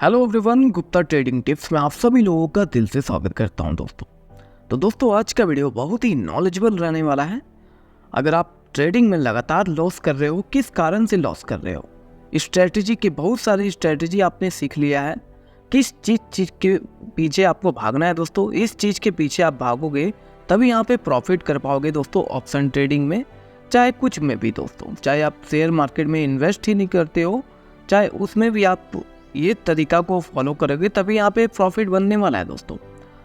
Hello everyone, Gupta trading tips में आप सभी लोगों का दिल से स्वागत करता हूं दोस्तों। तो दोस्तों आज का वीडियो बहुत ही नॉलेजेबल रहने वाला है। अगर आप ट्रेडिंग में लगातार लॉस कर रहे हो, किस कारण से लॉस कर रहे हो, स्ट्रेटजी की बहुत सारी स्ट्रेटजी आपने सीख लिया है, किस चीज़ के पीछे आपको भागना है दोस्तों, इस चीज़ के पीछे आप भागोगे तभी यहाँ पे प्रॉफिट कर पाओगे दोस्तों ऑप्शन ट्रेडिंग में, चाहे कुछ में भी दोस्तों। चाहे आप शेयर मार्केट में इन्वेस्ट ही नहीं करते हो, चाहे उसमें भी आप ये तरीका को फॉलो करोगे तभी यहाँ पे प्रॉफिट बनने वाला है दोस्तों।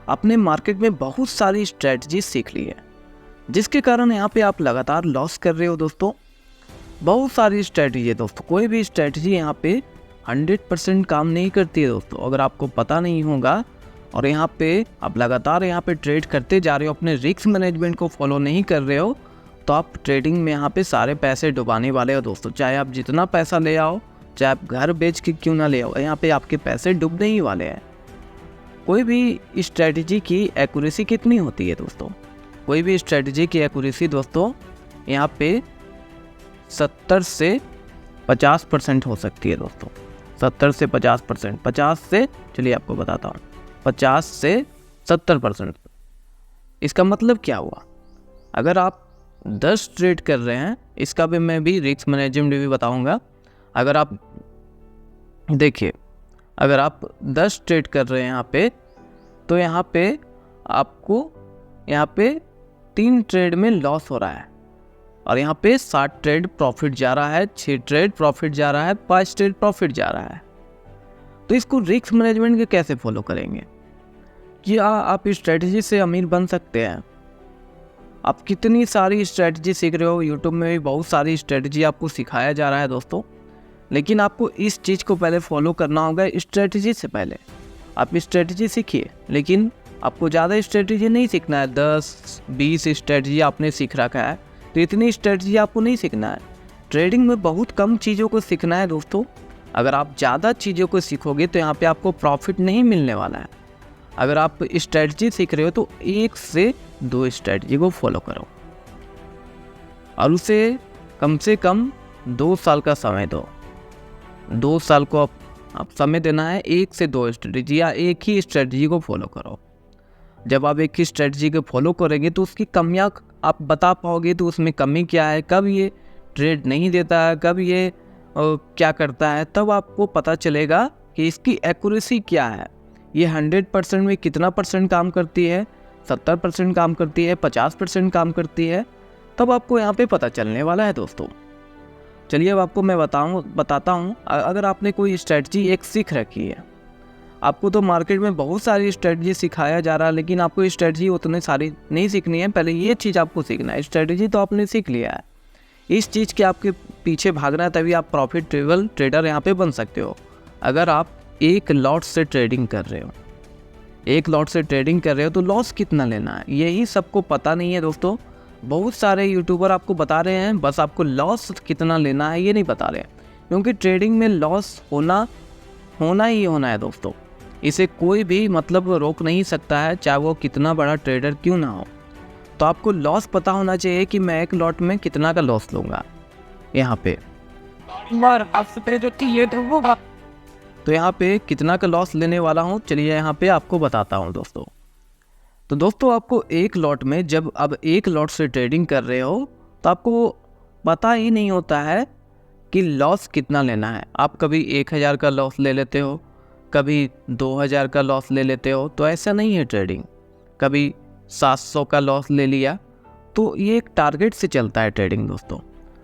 आपने मार्केट में बहुत सारी स्ट्रेटजी सीख ली है जिसके कारण यहाँ पे आप लगातार लॉस कर रहे हो दोस्तों। बहुत सारी स्ट्रेटजी है दोस्तों, कोई भी स्ट्रेटजी यहाँ पे 100% काम नहीं करती है दोस्तों। अगर आपको पता नहीं होगा और यहाँ पे आप लगातार यहाँ पे ट्रेड करते जा रहे हो, अपने रिस्क मैनेजमेंट को फॉलो नहीं कर रहे हो, तो आप ट्रेडिंग में यहाँ पे सारे पैसे डुबाने वाले हो दोस्तों। चाहे आप जितना पैसा ले आओ, चाहे आप घर बेच के क्यों ना ले आओ, यहाँ पे आपके पैसे डूबने ही वाले हैं। कोई भी स्ट्रेटजी की एक्यूरेसी कितनी होती है दोस्तों, कोई भी स्ट्रेटजी की एक्यूरेसी दोस्तों यहाँ पे 70 से 50% हो सकती है दोस्तों। 70 से 50%, 50 से चलिए आपको बताता हूँ, 50 से 70%। इसका मतलब क्या हुआ, अगर आप 10 ट्रेड कर रहे हैं, इसका भी मैं भी रिस्क मैनेजमेंट भी बताऊँगा। अगर आप देखिए, अगर आप 10 ट्रेड कर रहे हैं यहाँ पे, तो यहाँ पे आपको यहाँ पे 3 ट्रेड में लॉस हो रहा है और यहाँ पे 7 ट्रेड प्रॉफिट जा रहा है, 6 ट्रेड प्रॉफिट जा रहा है, 5 ट्रेड प्रॉफिट जा रहा है। तो इसको रिस्क मैनेजमेंट के कैसे फॉलो करेंगे? क्या आप स्ट्रेटजी से अमीर बन सकते हैं? आप कितनी सारी स्ट्रेटजी सीख रहे हो, यूट्यूब में भी बहुत सारी स्ट्रेटजी आपको सिखाया जा रहा है दोस्तों, लेकिन आपको इस चीज़ को पहले फॉलो करना होगा। स्ट्रेटजी से पहले आप स्ट्रेटजी सीखिए, लेकिन आपको ज़्यादा स्ट्रेटजी नहीं सीखना है। 10-20 स्ट्रेटजी आपने सीख रखा है, तो इतनी स्ट्रेटजी आपको नहीं सीखना है। ट्रेडिंग में बहुत कम चीज़ों को सीखना है दोस्तों। अगर आप ज़्यादा चीज़ों को सीखोगे तो यहाँ पे आपको प्रॉफिट नहीं मिलने वाला है। अगर आप स्ट्रेटजी सीख रहे हो तो 1 से 2 स्ट्रेटजी को फॉलो करो और उसे कम से कम 2 साल का समय दो। 2 साल को आप समय देना है 1 से 2 स्ट्रेटजी या एक ही स्ट्रेटजी को फॉलो करो। जब आप एक ही स्ट्रेटजी को फॉलो करेंगे तो उसकी कमियां आप बता पाओगे, तो उसमें कमी क्या है, कब ये ट्रेड नहीं देता है, कब ये क्या करता है, तब आपको पता चलेगा कि इसकी एक्यूरेसी क्या है। ये 100% में कितना परसेंट काम करती है, 70% काम करती है, 50% काम करती है, तब आपको यहाँ पे पता चलने वाला है दोस्तों। चलिए अब आपको मैं बताता हूँ। अगर आपने कोई स्ट्रेटजी एक सीख रखी है, आपको तो मार्केट में बहुत सारी स्ट्रेटजी सिखाया जा रहा है, लेकिन आपको स्ट्रेटजी उतनी सारी नहीं सीखनी है। पहले ये चीज़ आपको सीखना है। स्ट्रेटजी तो आपने सीख लिया है, इस चीज़ के आपके पीछे भागना है, तभी आप प्रॉफिटेबल ट्रेडर यहाँ पे बन सकते हो। अगर आप एक लॉट से ट्रेडिंग कर रहे हो, एक लॉट से ट्रेडिंग कर रहे हो, तो लॉस कितना लेना है यही सबको पता नहीं है दोस्तों। बहुत सारे यूट्यूबर आपको बता रहे हैं, बस आपको लॉस कितना लेना है ये नहीं बता रहे हैं, क्योंकि ट्रेडिंग में लॉस होना ही होना है दोस्तों। इसे कोई भी मतलब रोक नहीं सकता है, चाहे वो कितना बड़ा ट्रेडर क्यों ना हो। तो आपको लॉस पता होना चाहिए कि मैं एक लॉट में कितना का लॉस लूँगा। यहाँ पे तो यहाँ पे कितना का लॉस लेने वाला हूँ, चलिए यहाँ पे आपको बताता हूँ दोस्तों। तो दोस्तों आपको एक लॉट में, जब अब एक लॉट से ट्रेडिंग कर रहे हो, तो आपको पता ही नहीं होता है कि लॉस कितना लेना है। आप कभी 1000 का लॉस ले लेते हो, कभी 2000 का लॉस ले लेते हो, तो ऐसा नहीं है ट्रेडिंग। कभी 700 का लॉस ले लिया, तो ये एक टारगेट से चलता है ट्रेडिंग दोस्तों।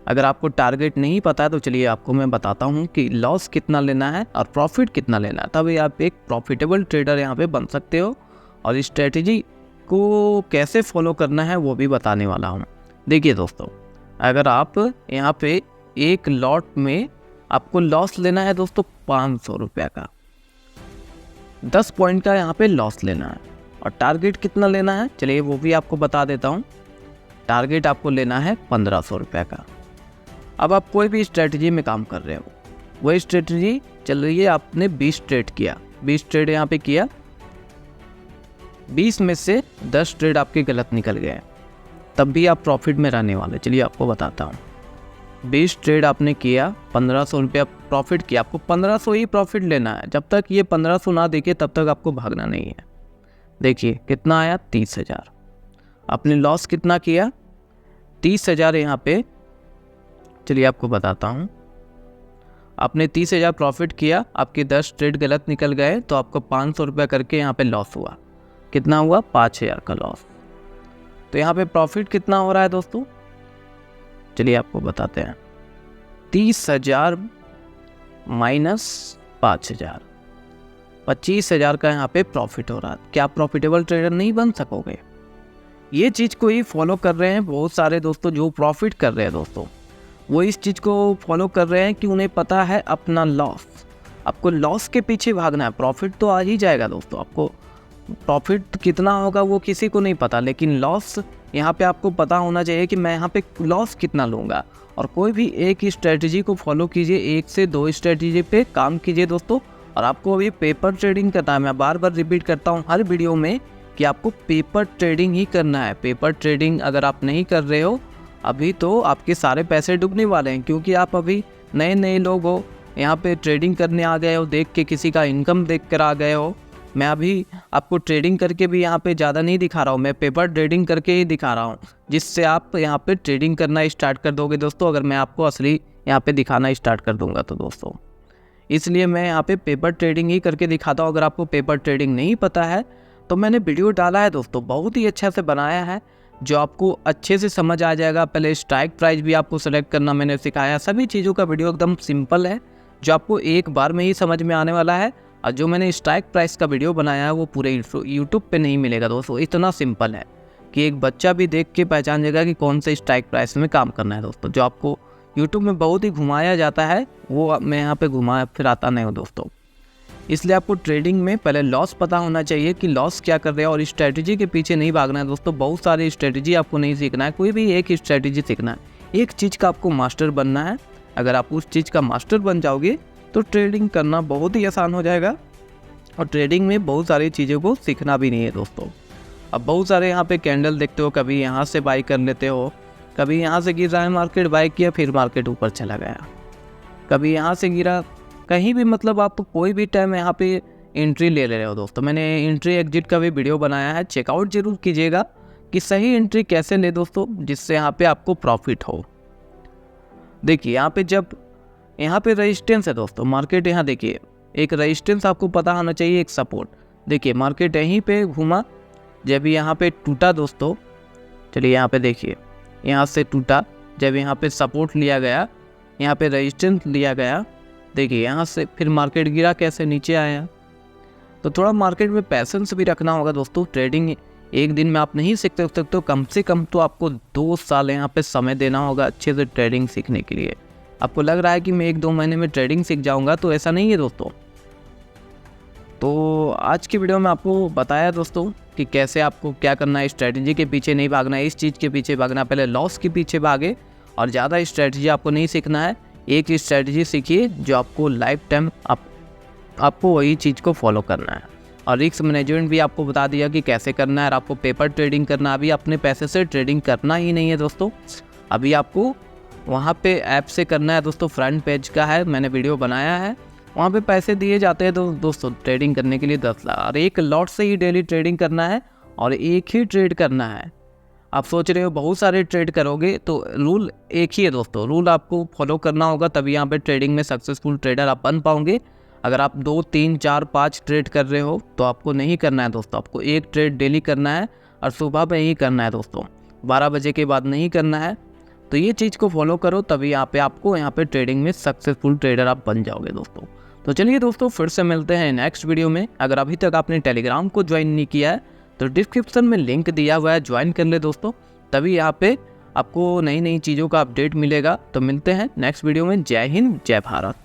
अगर आपको टारगेट नहीं पता है तो चलिए आपको मैं बताता हूँ कि लॉस कितना लेना है और प्रॉफिट कितना लेना है, तभी आप एक प्रॉफिटेबल ट्रेडर यहाँ पे बन सकते हो। और स्ट्रेटजी को कैसे फॉलो करना है वो भी बताने वाला हूँ। देखिए दोस्तों, अगर आप यहाँ पे एक लॉट में आपको लॉस लेना है दोस्तों 500 रुपये का, 10 पॉइंट का यहाँ पे लॉस लेना है, और टारगेट कितना लेना है चलिए वो भी आपको बता देता हूँ। टारगेट आपको लेना है 1500 रुपये का। अब आप कोई भी स्ट्रेटजी में काम कर रहे हो, वही स्ट्रेटजी चल रही है, आपने 20 ट्रेड किया, 20 ट्रेड यहाँ पे किया, 20 में से 10 ट्रेड आपके गलत निकल गए, तब भी आप प्रॉफिट में रहने वाले। चलिए आपको बताता हूँ। 20 ट्रेड आपने किया, 1500 रुपया प्रॉफिट किया, आपको 1500 ही प्रॉफिट लेना है। जब तक ये 1500 ना देखे तब तक आपको भागना नहीं है। देखिए कितना आया, 30,000। आपने लॉस कितना किया, 30,000 यहाँ पे। चलिए आपको बताता हूँ, आपने 30,000 प्रॉफिट किया, आपके 10 ट्रेड गलत निकल गए तो आपको 500 रुपया करके यहाँ पे लॉस हुआ। कितना हुआ, 5,000 का लॉस। तो यहाँ पे प्रॉफिट कितना हो रहा है दोस्तों, चलिए आपको बताते हैं। 30,000 माइनस 5,000, 25,000 का यहाँ पे प्रॉफिट हो रहा है। क्या आप प्रॉफिटेबल ट्रेडर नहीं बन सकोगे? ये चीज़ को ही फॉलो कर रहे हैं बहुत सारे दोस्तों जो प्रॉफिट कर रहे हैं दोस्तों। वो इस चीज़ को फॉलो कर रहे हैं कि उन्हें पता है अपना लॉस। आपको लॉस के पीछे भागना है, प्रॉफिट तो आ ही जाएगा दोस्तों। आपको प्रॉफिट कितना होगा वो किसी को नहीं पता, लेकिन लॉस यहाँ पे आपको पता होना चाहिए कि मैं यहाँ पे लॉस कितना लूँगा। और कोई भी एक स्ट्रेटजी को फॉलो कीजिए, 1 से 2 स्ट्रेटजी पे काम कीजिए दोस्तों। और आपको अभी पेपर ट्रेडिंग करना है। मैं बार बार रिपीट करता हूँ हर वीडियो में कि आपको पेपर ट्रेडिंग ही करना है। पेपर ट्रेडिंग अगर आप नहीं कर रहे हो अभी तो आपके सारे पैसे डूबने वाले हैं, क्योंकि आप अभी नए नए लोग हो, यहाँ पे ट्रेडिंग करने आ गए हो, देख के किसी का इनकम देख कर आ गए हो। मैं अभी आपको ट्रेडिंग करके भी यहाँ पे ज़्यादा नहीं दिखा रहा हूँ, मैं पेपर ट्रेडिंग करके ही दिखा रहा हूँ, जिससे आप यहाँ पे ट्रेडिंग करना स्टार्ट कर दोगे दोस्तों, अगर मैं आपको असली यहाँ पे दिखाना स्टार्ट कर दूँगा तो दोस्तों। इसलिए मैं यहाँ पे पेपर ट्रेडिंग ही करके दिखाता हूँ। अगर आपको पेपर ट्रेडिंग नहीं पता है तो मैंने वीडियो डाला है दोस्तों, बहुत ही अच्छा से बनाया है, जो आपको अच्छे से समझ आ जाएगा। पहले स्ट्राइक प्राइस भी आपको सेलेक्ट करना मैंने सिखाया। सभी चीज़ों का वीडियो एकदम सिंपल है, जो आपको एक बार में ही समझ में आने वाला है। और जो मैंने स्ट्राइक प्राइस का वीडियो बनाया है वो पूरे यूट्यूब पे नहीं मिलेगा दोस्तों। इतना सिंपल है कि एक बच्चा भी देख के पहचान जाएगा कि कौन से स्ट्राइक प्राइस में काम करना है दोस्तों। जो आपको यूट्यूब में बहुत ही घुमाया जाता है वो मैं यहाँ पे घुमा फिर आता नहीं हूँ दोस्तों। इसलिए आपको ट्रेडिंग में पहले लॉस पता होना चाहिए कि लॉस क्या कर रहे हैं, और स्ट्रेटजी के पीछे नहीं भागना है दोस्तों। बहुत सारी स्ट्रेटजी आपको नहीं सीखना है, कोई भी एक स्ट्रेटजी सीखना है। एक चीज़ का आपको मास्टर बनना है। अगर आप उस चीज़ का मास्टर बन जाओगे तो ट्रेडिंग करना बहुत ही आसान हो जाएगा। और ट्रेडिंग में बहुत सारी चीज़ों को सीखना भी नहीं है दोस्तों। अब बहुत सारे यहाँ पे कैंडल देखते हो, कभी यहाँ से बाई कर लेते हो, कभी यहाँ से गिर रहा है मार्केट, बाई किया फिर मार्केट ऊपर चला गया, कभी यहाँ से गिरा, कहीं भी मतलब आप कोई भी टाइम यहाँ पे एंट्री ले रहे हो दोस्तों। मैंने एंट्री एग्जिट का भी वीडियो बनाया है, चेकआउट जरूर कीजिएगा कि सही एंट्री कैसे ले दोस्तों, जिससे यहाँ पे आपको प्रॉफिट हो। देखिए यहाँ पे जब यहाँ पे रेजिस्टेंस है दोस्तों, मार्केट यहाँ देखिए एक रेजिस्टेंस आपको पता होना चाहिए, एक सपोर्ट। देखिए मार्केट यहीं पे घूमा, जब यहाँ पे टूटा दोस्तों, चलिए यहाँ पे देखिए यहाँ से टूटा, जब यहाँ पे सपोर्ट लिया गया, यहाँ पे रेजिस्टेंस लिया गया, देखिए यहाँ से फिर मार्केट गिरा, कैसे नीचे आया। तो थोड़ा मार्केट में पैसेंस भी रखना होगा दोस्तों। ट्रेडिंग एक दिन में आप नहीं सीख सकते, तो कम से कम तो आपको 2 साल यहाँ पे समय देना होगा अच्छे से ट्रेडिंग सीखने के लिए। आपको लग रहा है कि मैं 1-2 महीने में ट्रेडिंग सीख जाऊँगा, तो ऐसा नहीं है दोस्तों। तो आज की वीडियो में आपको बताया दोस्तों कि कैसे आपको क्या करना है। स्ट्रेटजी के पीछे नहीं भागना है, इस चीज़ के पीछे भागना, पहले लॉस के पीछे भागे। और ज़्यादा स्ट्रेटजी आपको नहीं सीखना है, एक ही स्ट्रेटजी सीखिए जो आपको लाइफ टाइम आपको वही चीज़ को फॉलो करना है। और रिस्क मैनेजमेंट भी आपको बता दिया कि कैसे करना है। और आपको पेपर ट्रेडिंग करना, अभी अपने पैसे से ट्रेडिंग करना ही नहीं है दोस्तों। अभी आपको वहाँ पे ऐप से करना है दोस्तों, फ्रंट पेज का है, मैंने वीडियो बनाया है, वहाँ पे पैसे दिए जाते हैं दोस्तों ट्रेडिंग करने के लिए 10 लाख। और एक लॉट से ही डेली ट्रेडिंग करना है और एक ही ट्रेड करना है। आप सोच रहे हो बहुत सारे ट्रेड करोगे, तो रूल एक ही है दोस्तों, रूल आपको फॉलो करना होगा, तभी यहाँ पे ट्रेडिंग में सक्सेसफुल ट्रेडर आप बन पाओगे। अगर आप 2, 3, 4, 5 ट्रेड कर रहे हो तो आपको नहीं करना है दोस्तों। आपको एक ट्रेड डेली करना है और सुबह में ही करना है दोस्तों, 12 बजे के बाद नहीं करना है। तो ये चीज़ को फॉलो करो, तभी आपको यहाँ पे ट्रेडिंग में सक्सेसफुल ट्रेडर आप बन जाओगे दोस्तों। तो चलिए दोस्तों, फिर से मिलते हैं नेक्स्ट वीडियो में। अगर अभी तक आपने टेलीग्राम को ज्वाइन नहीं किया है तो डिस्क्रिप्शन में लिंक दिया हुआ है, ज्वाइन कर ले दोस्तों, तभी यहाँ पे आपको नई नई चीज़ों का अपडेट मिलेगा। तो मिलते हैं नेक्स्ट वीडियो में। जय हिंद, जय भारत।